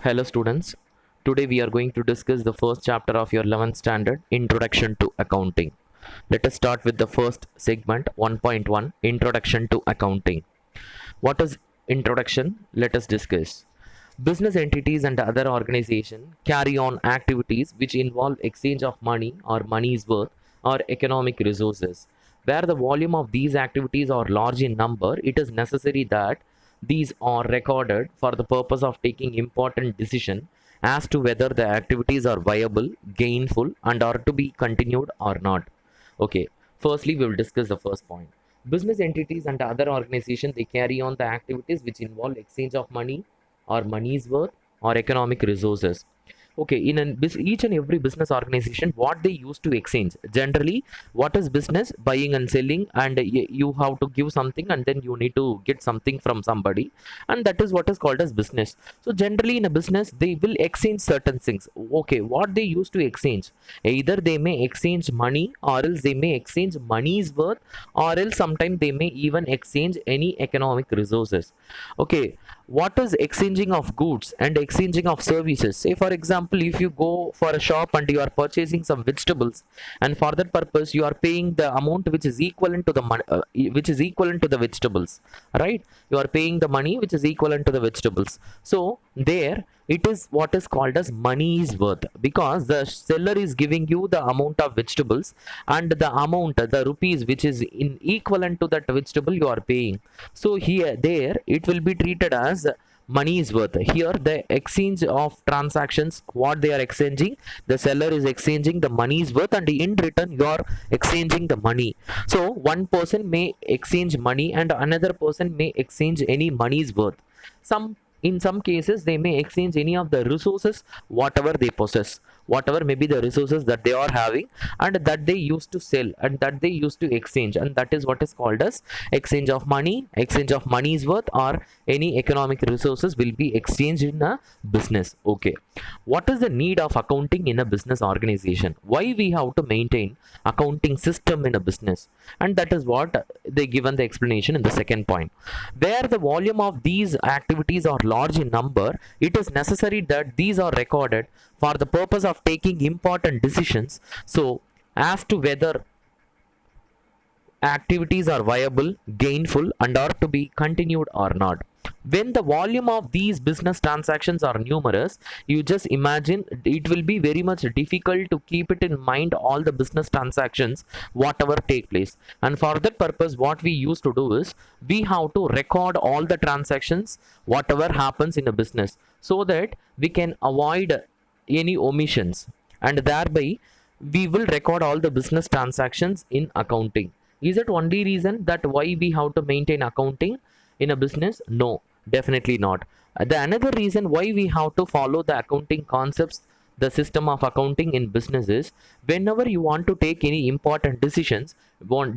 Hello students, today we are going to discuss the first chapter of your 11th standard, Introduction to Accounting. Let us start with the first segment 1.1, Introduction to Accounting. What is introduction? Let us discuss. Business entities and other organizations carry on activities which involve exchange of money or money's worth or economic resources. Where the volume of these activities are large in number, it is necessary that these are recorded for the purpose of taking important decision as to whether the activities are viable, gainful, and are to be continued or not. Okay, firstly, we will discuss the first point. Business entities and other organizations, they carry on the activities which involve exchange of money or money's worth or economic resources. Okay, in each and every business organization, what they used to exchange generally, what is business? Buying and selling, and you have to give something and then you need to get something from somebody, and that is what is called as business. So generally in a business they will exchange certain things. Okay, what they used to exchange, either they may exchange money or else they may exchange money's worth, or else sometimes they may even exchange any economic resources. Okay, what is exchanging of goods and exchanging of services? Say for example, if you go for a shop and you are purchasing some vegetables, and for that purpose you are paying the amount which is equivalent to the money, which is equivalent to the vegetables, right? You are paying the money which is equivalent to the vegetables. So there it is what is called as money is worth, because the seller is giving you the amount of vegetables, and the amount, the rupees which is in equivalent to that vegetable you are paying. So here there it will be treated as money is worth. Here the exchange of transactions, what they are exchanging, the seller is exchanging the money is worth, and in return you are exchanging the money. So one person may exchange money and another person may exchange any money's worth. Some, in some cases they may exchange any of the resources whatever they possess, whatever may be the resources that they are having and that they used to sell and that they used to exchange, and that is what is called as exchange of money, exchange of money's worth, or any economic resources will be exchanged in a business. Okay, what is the need of accounting in a business organization? Why we have to maintain accounting system in a business? And that is what they given the explanation in the second point. Where the volume of these activities are large in number, it is necessary that these are recorded for the purpose of taking important decisions, so as to whether activities are viable, gainful, and are to be continued or not. When the volume of these business transactions are numerous, you just imagine it will be very much difficult to keep it in mind all the business transactions whatever take place. And for that purpose, what we used to do is we have to record all the transactions whatever happens in a business, so that we can avoid any omissions, and thereby we will record all the business transactions in accounting. Is it only reason that why we have to maintain accounting in a business? No, definitely not. The another reason why we have to follow the accounting concepts, the system of accounting in business is, whenever you want to take any important decisions,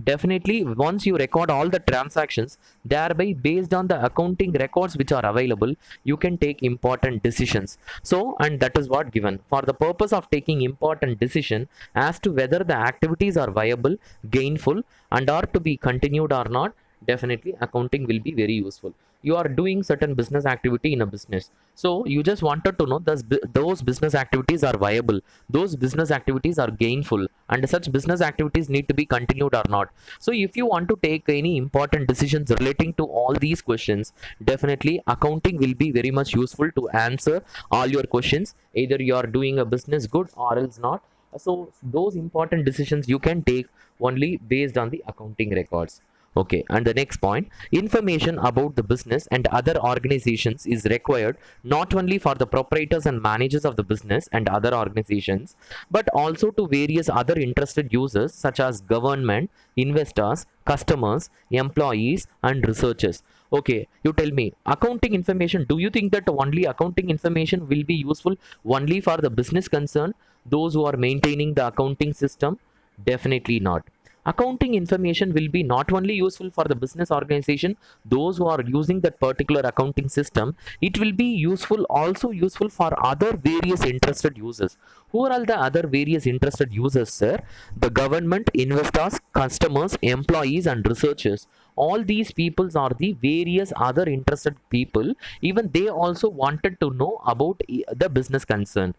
definitely once you record all the transactions, thereby based on the accounting records which are available, you can take important decisions. So, and that is what given for the purpose of taking important decision as to whether the activities are viable, gainful, and are to be continued or not. Definitely accounting will be very useful. You are doing certain business activity in a business, so you just wanted to know those business activities are viable, those business activities are gainful, and such business activities need to be continued or not. So if you want to take any important decisions relating to all these questions, definitely accounting will be very much useful to answer all your questions, either you are doing a business good or else not. So those important decisions you can take only based on the accounting records. Okay, and the next point, information about the business and other organizations is required not only for the proprietors and managers of the business and other organizations, but also to various other interested users such as government, investors, customers, employees, and researchers. Okay, you tell me, accounting information, do you think that only accounting information will be useful only for the business concern, those who are maintaining the accounting system? Definitely not. Accounting information will be not only useful for the business organization, those who are using that particular accounting system, it will be also useful for other various interested users. Who are all the other various interested users, sir? The government, investors, customers, employees, and researchers. All these peoples are the various other interested people. Even they also wanted to know about the business concern,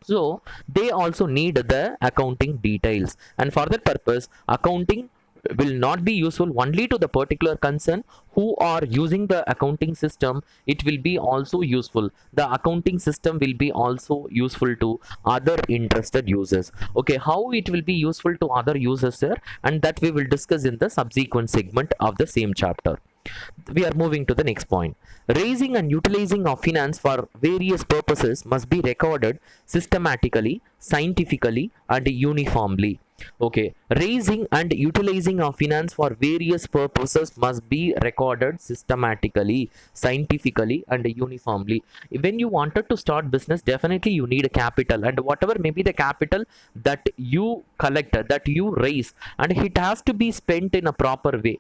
so they also need the accounting details, and for that purpose accounting will not be useful only to the particular concern who are using the accounting system. It will be also useful, the accounting system will be also useful to other interested users. Okay, how it will be useful to other users, sir, and that we will discuss in the subsequent segment of the same chapter. We are moving to the next point. Raising and utilizing of finance for various purposes must be recorded systematically, scientifically, and uniformly. Okay, raising and utilizing of finance for various purposes must be recorded systematically, scientifically, and uniformly. When you wanted to start business, definitely you need a capital, and whatever may be the capital that you collect, that you raise, and it has to be spent in a proper way.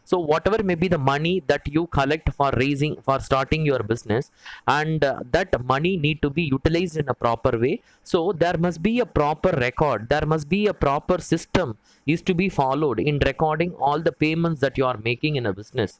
So whatever may be the money that you collect for raising, for starting your business, and that money need to be utilized in a proper way. So there must be a proper record, there must be a proper system is to be followed in recording all the payments that you are making in a business.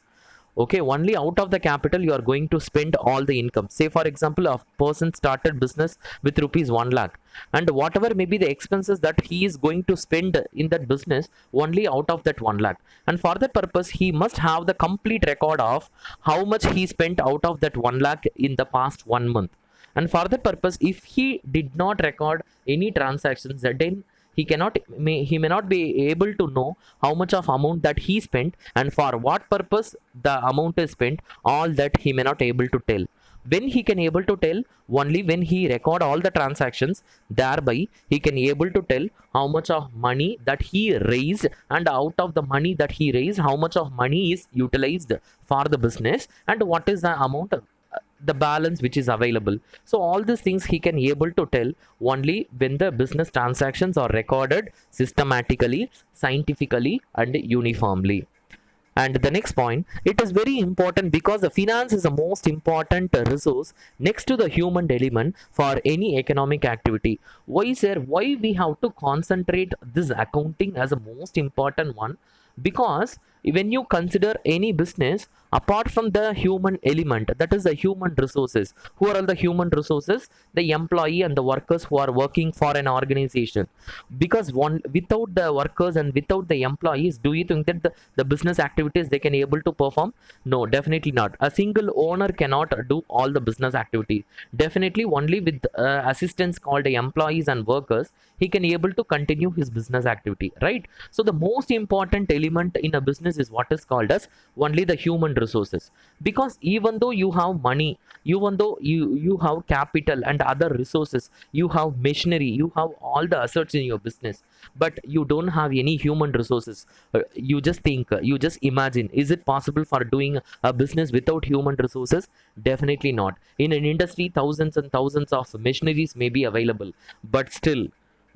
Okay, only out of the capital you are going to spend all the income. Say for example, a person started business with rupees 1 lakh, and whatever may be the expenses that he is going to spend in that business, only out of that 1 lakh, and for that purpose he must have the complete record of how much he spent out of that 1 lakh in the past 1 month. And for that purpose, if he did not record any transactions, then he may not be able to know how much of amount that he spent and for what purpose the amount is spent. All that he may not able to tell. When he can able to tell, only when he record all the transactions, thereby he can able to tell how much of money that he raised, and out of the money that he raised, how much of money is utilized for the business, and what is the amount, the balance which is available. So all these things he can able to tell only when the business transactions are recorded systematically, scientifically, and uniformly. And the next point, it is very important because the finance is the most important resource next to the human element for any economic activity. Why, sir? Why we have to concentrate this accounting as a most important one? Because when you consider any business, apart from the human element, that is the human resources. Who are all the human resources? The employee and the workers who are working for an organization. Because one, without the workers and without the employees, do you think that the business activities they can able to perform? No, definitely not. A single owner cannot do all the business activity. Definitely only with assistants called the employees and workers, he can able to continue his business activity, right? So the most important element in a business is what is called as only the human resources. Because even though you have money, even though you have capital and other resources, you have machinery, you have all the assets in your business, but you don't have any human resources. You just think, you just imagine, is it possible for doing a business without human resources? Definitely not. In an industry, thousands and thousands of machineries may be available, but still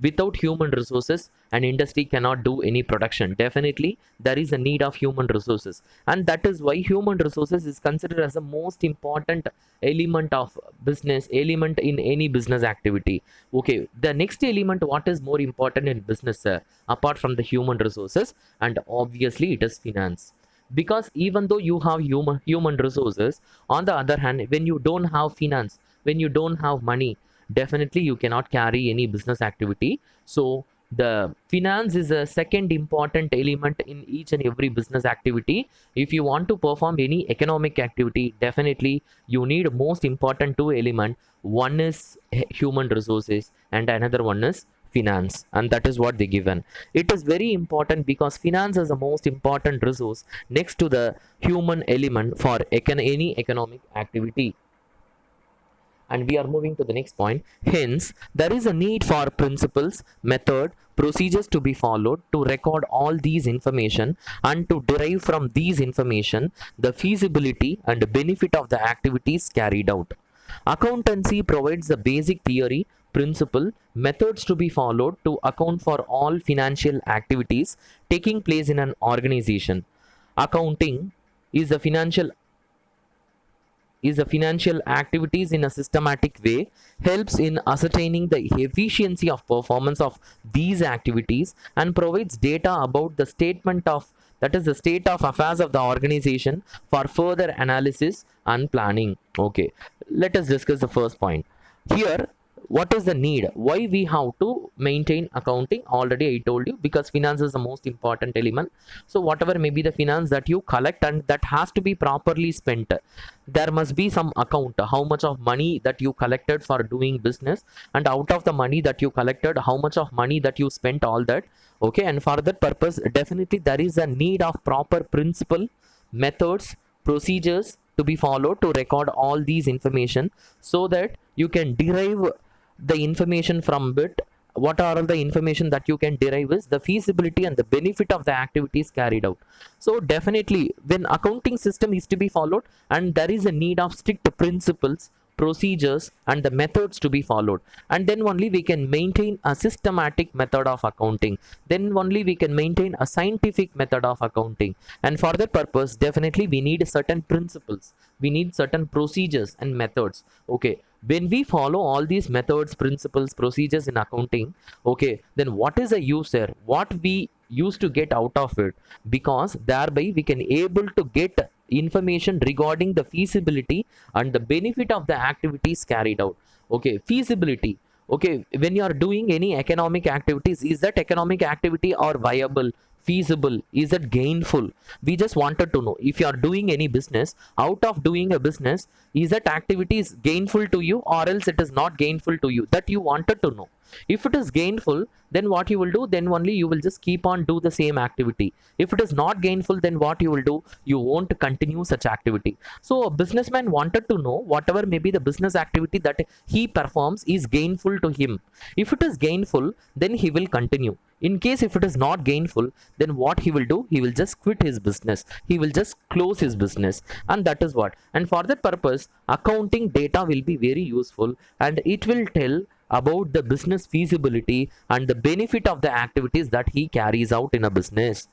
without human resources an industry cannot do any production. Definitely there is a need of human resources, and that is why human resources is considered as the most important element of business, element in any business activity. Okay, the next element, what is more important in business, apart from the human resources? And obviously it is finance. Because even though you have human resources, on the other hand, when you don't have finance, when you don't have money, definitely you cannot carry any business activity. So the finance is a second important element in each and every business activity. If you want to perform any economic activity, definitely you need most important two element. One is human resources and another one is finance, and that is what they given. It is very important because finance is the most important resource next to the human element for any economic activity. And we are moving to the next point. Hence, there is a need for principles, method, procedures to be followed to record all these information and to derive from these information the feasibility and benefit of the activities carried out. Accountancy provides the basic theory, principle, methods to be followed to account for all financial activities taking place in an organization. Accounting is the financial activities in a systematic way, helps in ascertaining the efficiency of performance of these activities, and provides data about the statement of, that is the state of affairs of the organization, for further analysis and planning. Okay, let us discuss the first point here. What is the need, why we have to maintain accounting? Already I told you, because finance is the most important element. So whatever may be the finance that you collect and that has to be properly spent, there must be some account, how much of money that you collected for doing business, and out of the money that you collected, how much of money that you spent, all that. Okay, and for that purpose, definitely there is a need of proper principle, methods, procedures to be followed to record all these information, so that you can derive the information from it. What are all the information that you can derive is the feasibility and the benefit of the activities carried out. So definitely when accounting system is to be followed, and there is a need of strict principles, procedures and the methods to be followed, and then only we can maintain a systematic method of accounting, then only we can maintain a scientific method of accounting. And for that purpose, definitely we need certain principles, we need certain procedures and methods. Okay, when we follow all these methods, principles, procedures in accounting, okay, then what is the use there, what we used to get out of it? Because thereby we can able to get information regarding the feasibility and the benefit of the activities carried out. Okay, feasibility. Okay, when you are doing any economic activities, is that economic activity or viable, feasible, is it gainful? We just wanted to know, if you are doing any business, out of doing a business, is that activity is gainful to you or else it is not gainful to you, that you wanted to know. If it is gainful, then what you will do, then only you will just keep on do the same activity. If it is not gainful, then what you will do, you won't continue such activity. So a businessman wanted to know whatever may be the business activity that he performs is gainful to him. If it is gainful, then he will continue. In case if it is not gainful, then what he will do, he will just quit his business, he will just close his business. And that is what, and for that purpose accounting data will be very useful, and it will tell about the business feasibility and the benefit of the activities that he carries out in a business.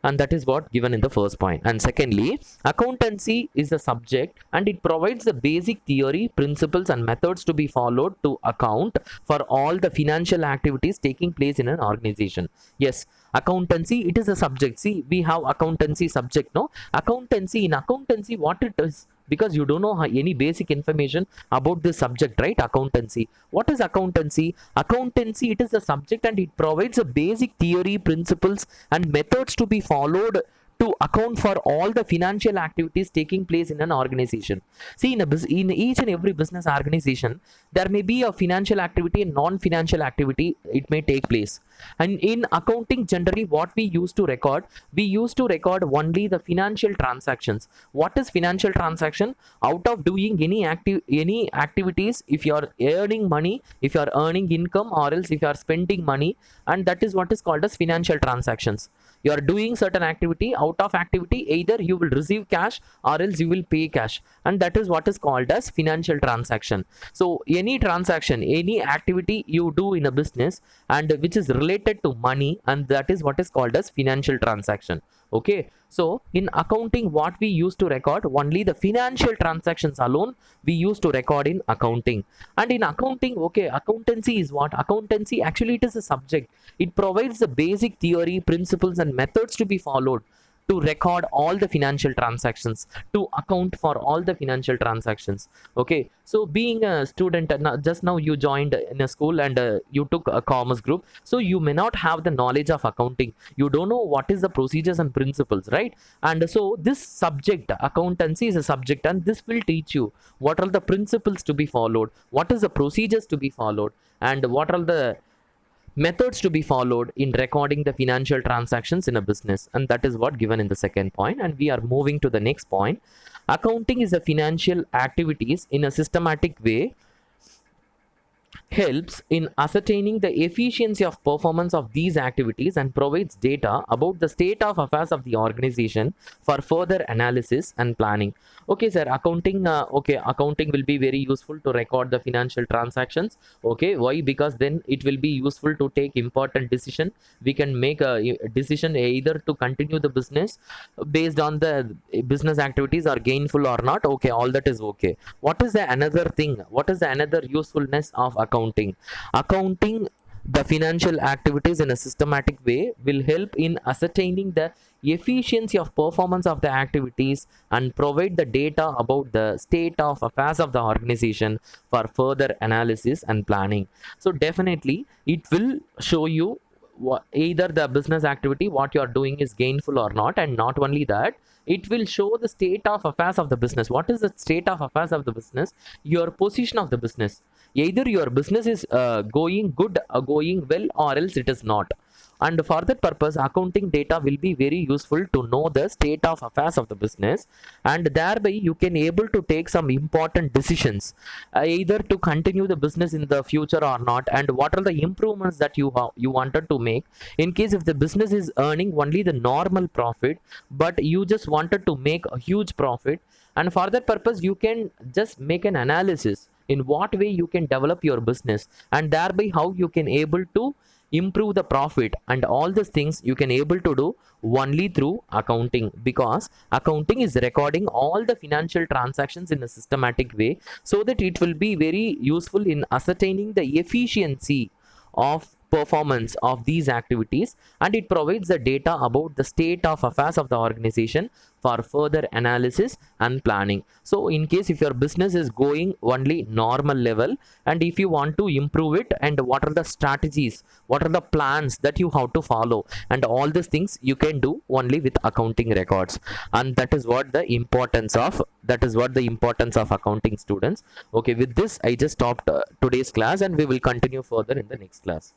And that is what given in the first point. And secondly, accountancy is a subject and it provides the basic theory, principles and methods to be followed to account for all the financial activities taking place in an organization. Yes, accountancy, it is a subject. See, we have accountancy subject, no? Accountancy, in accountancy, what it is, because you don't know any basic information about this subject, right? Accountancy, what is accountancy? Accountancy, it is a subject and it provides a basic theory, principles and methods to be followed to account for all the financial activities taking place in an organization. See, in each and every business organization, there may be a financial activity and non-financial activity, it may take place. And in accounting, generally what we used to record, we used to record only the financial transactions. What is financial transaction? Out of doing any activities, if you are earning money, if you are earning income, or else if you are spending money, and that is what is called as financial transactions. You are doing certain activity, out of activity either you will receive cash or else you will pay cash, and that is what is called as financial transaction. So any transaction, any activity you do in a business and which is related to money, and that is what is called as financial transaction. Okay, so in accounting, what we used to record, only the financial transactions alone we used to record in accounting. And in accounting, okay, accountancy is what? Accountancy, actually it is a subject. It provides the basic theory, principles and methods to be followed to record all the financial transactions, to account for all the financial transactions. Okay, so being a student, just now you joined in a school and you took a commerce group, so you may not have the knowledge of accounting, you don't know what is the procedures and principles, right? And so this subject, accountancy is a subject, and this will teach you what are the principles to be followed, what is the procedures to be followed, and what are the methods to be followed in recording the financial transactions in a business. And that is what given in the second point. And we are moving to the next point. Accounting is a financial activities in a systematic way helps in ascertaining the efficiency of performance of these activities and provides data about the state of affairs of the organization for further analysis and planning. Okay, sir, accounting, accounting will be very useful to record the financial transactions. Okay, why? Because then it will be useful to take important decision. We can make a decision either to continue the business based on the business activities are gainful or not. Okay, all that is okay. What is the another thing? What is the another usefulness of accounting? Accounting the financial activities in a systematic way will help in ascertaining the efficiency of performance of the activities and provide the data about the state of affairs of the organization for further analysis and planning. So definitely it will show you either the business activity what you are doing is gainful or not, and not only that, it will show the state of affairs of the business. What is the state of affairs of the business? Your position of the business, either your business is going good, going well, or else it is not. And for that purpose, accounting data will be very useful to know the state of affairs of the business, and thereby you can able to take some important decisions, either to continue the business in the future or not, and what are the improvements that you wanted to make in case if the business is earning only the normal profit, but you just wanted to make a huge profit. And for that purpose, you can just make an analysis in what way you can develop your business, and thereby how you can able to improve the profit, and all these things you can able to do only through accounting, because accounting is recording all the financial transactions in a systematic way, so that it will be very useful in ascertaining the efficiency of performance of these activities, and it provides the data about the state of affairs of the organization for further analysis and planning. So in case if your business is going only normal level, and if you want to improve it, and what are the strategies, what are the plans that you have to follow, and all these things you can do only with accounting records. And that is what the importance of accounting, students. Okay, with this I just stopped today's class, and we will continue further in the next class.